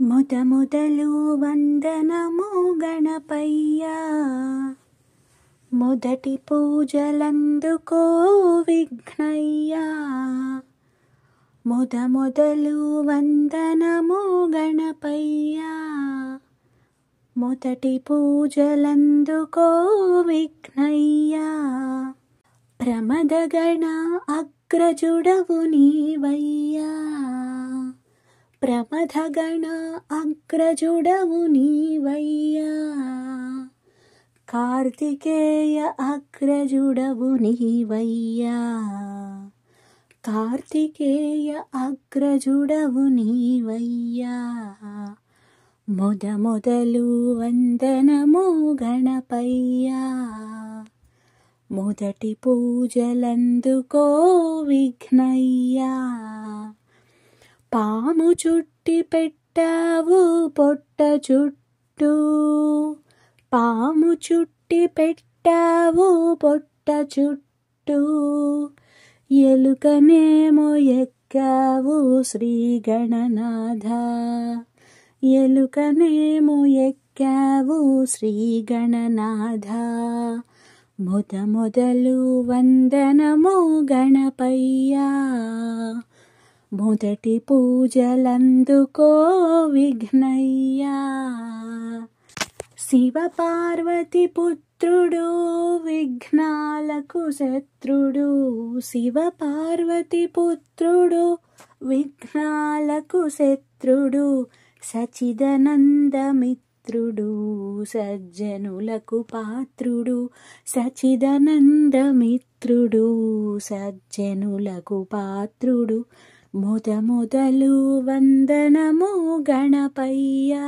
మొదలు వందనము గణపయ్యా, మొదటి పూజలందుకో విఘ్నయ్యా. మొదలు వందనము గణపయ్యా, మొదటి పూజలందుకో విఘ్నయ్యా. ప్రమదగణ అగ్రజుడవు నీవయ్యా, ప్రమదగణ అగ్రజుడవు నీవయ్యా. కార్తికేయ అగ్రజుడవు నీవయ్యా, కార్తికేయ అగ్రజుడవు నీవయ్యా. మొదలు వందనము గణపయ్యా, మొదటి పూజలందుకో విఘ్నయ్యా. పాము చుట్టి పెట్టావు పొట్ట చుట్టూ, పాము చుట్టి పెట్టావు పొట్ట చుట్టూ. ఎలుకనేమో ఎక్కావు శ్రీ గణనాథ, ఎలుకనేమో ఎక్కావు శ్రీ గణనాథ. మొదలు వందనము గణపయ్యా, మొదటి పూజలందుకో విఘ్నయ్యా. శివ పార్వతి పుత్రుడు విఘ్నాలకు శత్రుడు, శివ పార్వతి పుత్రుడు విఘ్నాలకు శత్రుడు. సచిదానందమిత్రుడు సజ్జనులకు పాత్రుడు, సచిదానందమిత్రుడు సజ్జనులకు పాత్రుడు. మొదలు వందనము గణపయ్యా,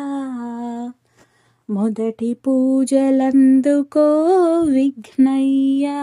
మొదటి పూజలందుకో విఘ్నయ్యా.